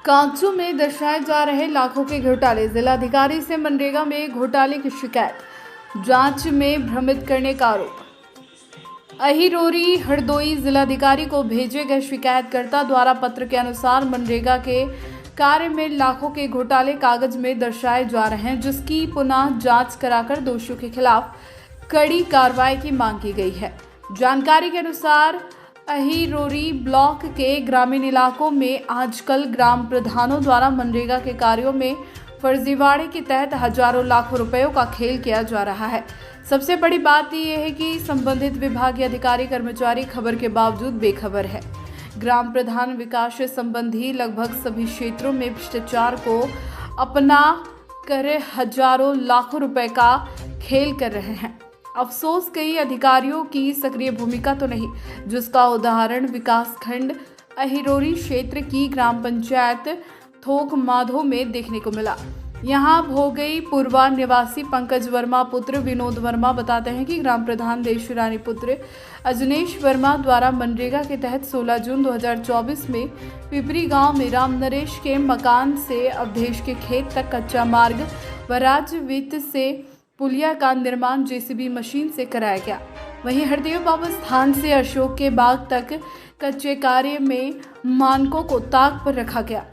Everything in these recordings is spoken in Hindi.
कागजों में दर्शाए जा रहे लाखों के घोटाले। जिलाधिकारी से मनरेगा में घोटाले की शिकायत, जांच में भ्रमित करने का आरोप। अहिरोरी हरदोई जिलाधिकारी को भेजे गए शिकायतकर्ता द्वारा पत्र के अनुसार मनरेगा के कार्य में लाखों के घोटाले कागज में दर्शाए जा रहे हैं, जिसकी पुनः जांच कराकर दोषियों के खिलाफ कड़ी कार्रवाई की मांग की गई है। जानकारी के अनुसार अहिरोरी ब्लॉक के ग्रामीण इलाकों में आजकल ग्राम प्रधानों द्वारा मनरेगा के कार्यों में फर्जीवाड़े के तहत हजारों लाखों रुपयों का खेल किया जा रहा है। सबसे बड़ी बात यह है कि संबंधित विभागीय अधिकारी कर्मचारी खबर के बावजूद बेखबर है। ग्राम प्रधान विकास संबंधी लगभग सभी क्षेत्रों में भ्रष्टाचार को अपना कर हजारों लाखों रुपए का खेल कर रहे हैं। अफसोस कई अधिकारियों की सक्रिय भूमिका तो नहीं, जिसका उदाहरण विकासखंड अहिरोरी क्षेत्र की ग्राम पंचायत थोक माधो में देखने को मिला। यहाँ भोगई पूर्वा निवासी पंकज वर्मा पुत्र विनोद वर्मा बताते हैं कि ग्राम प्रधान देशरानी पुत्र अजनेश वर्मा द्वारा मनरेगा के तहत 16 जून 2024 में पिपरी गांव में राम नरेश के मकान से अवधेश के खेत तक कच्चा मार्ग व राज्य वित्त से पुलिया का निर्माण जेसीबी मशीन से कराया गया। वहीं हरदेव बाबा स्थान से अशोक के बाग तक कच्चे कार्य में मानकों को ताक पर रखा गया।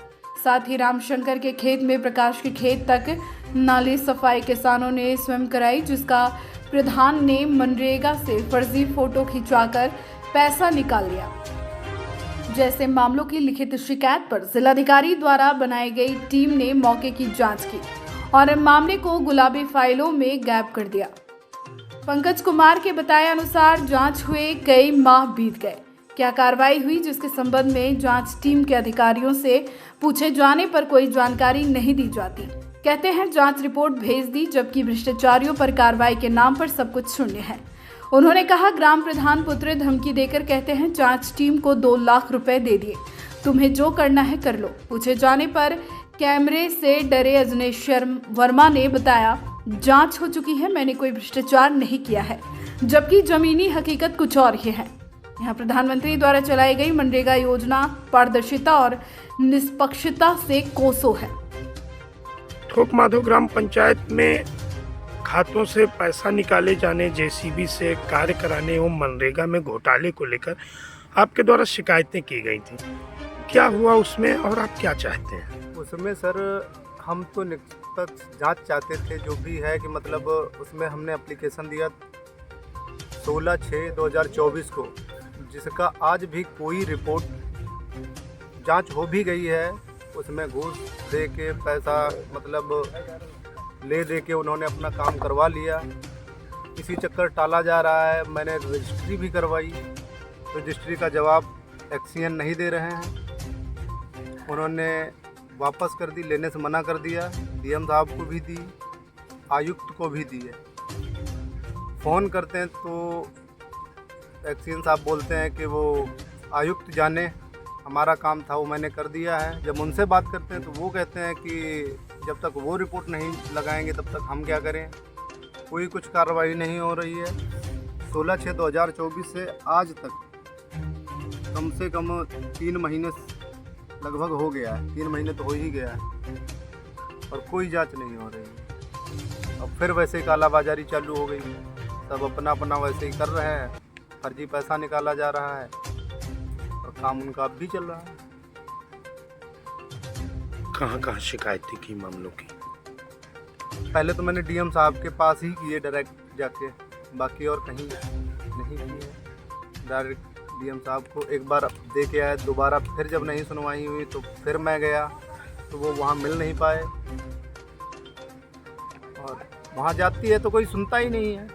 साथ ही रामशंकर के खेत में प्रकाश के खेत तक नाली सफाई किसानों ने स्वयं कराई, जिसका प्रधान ने मनरेगा से फर्जी फोटो खिंचवाकर पैसा निकाल लिया। जैसे मामलों की लिखित शिकायत पर जिलाधिकारी द्वारा बनाई गई टीम ने मौके की जांच की और मामले को गुलाबी फाइलों में गैप कर दिया। पंकज कुमार के बताए अनुसार जांच हुए कई माह बीत गए, क्या कार्रवाई हुई जिसके संबंध में जांच टीम के अधिकारियों से पूछे जाने पर कोई जानकारी नहीं दी जाती। कहते हैं जांच रिपोर्ट भेज दी, जबकि भ्रष्टाचारियों पर कार्रवाई के नाम पर सब कुछ शून्य है। उन्होंने कहा ग्राम प्रधान पुत्र धमकी देकर कहते हैं जांच टीम को 2 लाख रुपए दे दिए, तुम्हें जो करना है कर लो। पूछे जाने पर कैमरे से डरे अजनेश वर्मा ने बताया जांच हो चुकी है, मैंने कोई भ्रष्टाचार नहीं किया है, जबकि जमीनी हकीकत कुछ और ही है। यहाँ प्रधानमंत्री द्वारा चलाई गई मनरेगा योजना पारदर्शिता और निष्पक्षता से कोसों है। थोक माधो ग्राम पंचायत में खातों से पैसा निकाले जाने, जेसीबी से कार्य कराने एवं मनरेगा में घोटाले को लेकर आपके द्वारा शिकायतें की गई थी, क्या हुआ उसमें और आप क्या चाहते हैं? उसमें सर हम तो निष्पक्ष जांच चाहते थे, जो भी है कि मतलब उसमें हमने एप्लीकेशन दिया 16/6/2024 को, जिसका आज भी कोई रिपोर्ट जांच हो भी गई है। उसमें घूस दे के पैसा मतलब ले दे के उन्होंने अपना काम करवा लिया। इसी चक्कर टाला जा रहा है। मैंने रजिस्ट्री भी करवाई, रजिस्ट्री का जवाब एक्सीएन नहीं दे रहे हैं। उन्होंने वापस कर दी, लेने से मना कर दिया। डीएम साहब को भी दी, आयुक्त को भी दी है। फ़ोन करते हैं तो एक्सीएन साहब बोलते हैं कि वो आयुक्त जाने, हमारा काम था वो मैंने कर दिया है। जब उनसे बात करते हैं तो वो कहते हैं कि जब तक वो रिपोर्ट नहीं लगाएंगे तब तक हम क्या करें। कोई कुछ कार्रवाई नहीं हो रही है। 16/6/2024 से आज तक कम से कम 3 महीने लगभग हो गया है, 3 महीने तो हो ही गया है और कोई जांच नहीं हो रही है। अब फिर वैसे कालाबाजारी चालू हो गई, सब अपना अपना वैसे ही कर रहे हैं, फर्जी पैसा निकाला जा रहा है और काम उनका अब भी चल रहा है। कहाँ शिकायतें की मामलों की? पहले तो मैंने डीएम साहब के पास ही किए डायरेक्ट जाके, बाकी और कहीं नहीं किए। डायरेक्ट डीएम साहब को एक बार दे के आया, दोबारा फिर जब नहीं सुनवाई हुई तो फिर मैं गया तो वो वहाँ मिल नहीं पाए, और वहाँ जाती है तो कोई सुनता ही नहीं है।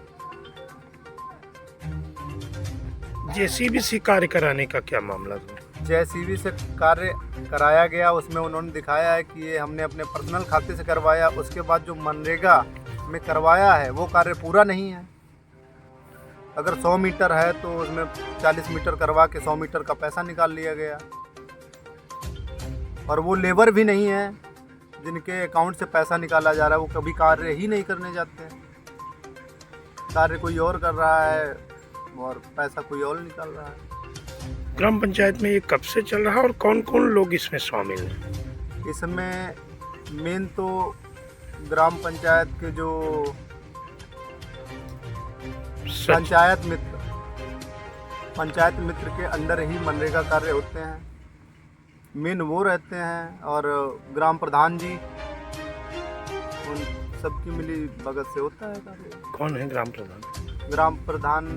जेसीबी से कार्य कराने का क्या मामला था? जेसीबी से कार्य कराया गया, उसमें उन्होंने दिखाया है कि ये हमने अपने पर्सनल खाते से करवाया। उसके बाद जो मनरेगा में करवाया है वो कार्य पूरा नहीं है। अगर 100 मीटर है तो उसमें 40 मीटर करवा के 100 मीटर का पैसा निकाल लिया गया, और वो लेबर भी नहीं है जिनके अकाउंट से पैसा निकाला जा रहा है, वो कभी कार्य ही नहीं करने जाते हैं। कार्य कोई और कर रहा है और पैसा कोई और निकाल रहा है। ग्राम पंचायत में ये कब से चल रहा है और कौन कौन लोग इसमें शामिल हैं? इसमें मेन तो ग्राम पंचायत के जो पंचायत मित्र के अंडर ही मनरेगा कार्य होते हैं। मेन वो रहते हैं और ग्राम प्रधान जी, उन सबकी मिली भगत से होता है कार्य। कौन है ग्राम प्रधान? ग्राम प्रधान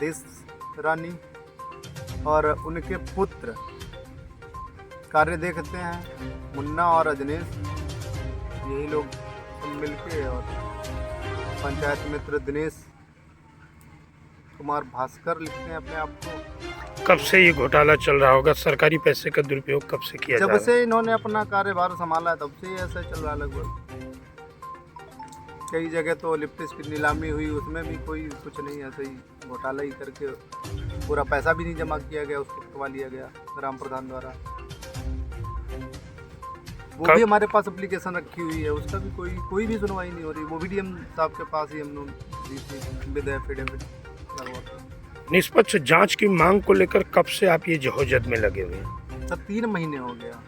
देश रानी और उनके पुत्र कार्य देखते हैं, मुन्ना और अजनेश, यही लोग सब मिलके। और पंचायत मित्र दिनेश कुमार भास्कर लिखते हैं अपने आप को। कब से ये घोटाला चल रहा होगा? सरकारी पैसे का दुरुपयोग कब से किया जा रहा जब है? से इन्होंने अपना कार्यभार संभाला तब से ही ऐसा चल रहा है लगभग। कई जगह तो लिप्टिस की नीलामी हुई, उसमें भी कोई कुछ नहीं, ऐसे ही घोटाला ही करके पूरा पैसा भी नहीं जमा किया गया, उसको कटवा लिया गया ग्राम प्रधान द्वारा। वो भी हमारे पास एप्लीकेशन रखी हुई है, उसका भी कोई भी सुनवाई नहीं हो रही। वो भी डीएम साहब के पास ही हम लोग दी थी विद एफिडेविट। निष्पक्ष जांच की मांग को लेकर कब से आप ये जहोजद में लगे हुए हैं? सर 3 महीने हो गया,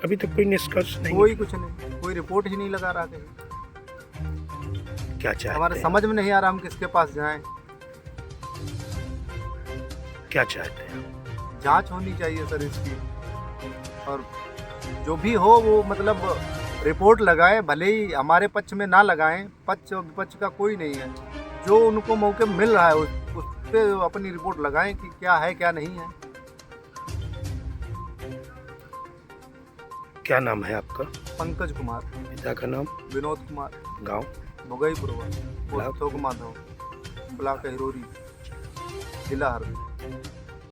अभी तक कोई निष्कर्ष नहीं? कोई कुछ नहीं, कोई रिपोर्ट ही नहीं लगा रहा कहीं। क्या चाहते हमारे हैं? समझ में नहीं आ रहा हम किसके पास जाएं। क्या चाहते हैं? जांच होनी चाहिए सर इसकी, और जो भी हो वो मतलब रिपोर्ट लगाएं, भले ही हमारे पक्ष में ना लगाएं, पक्ष और विपक्ष का कोई नहीं है। जो उनको मौके मिल रहा है उस पे अपनी रिपोर्ट लगाएं कि क्या है क्या नहीं है। क्या नाम है आपका? पंकज कुमार। पिता का नाम? विनोद कुमार। गांव? भोगईपुरवा, ब्लॉक? थोक माधव, ब्लॉक हिरोरी, जिला हरदी।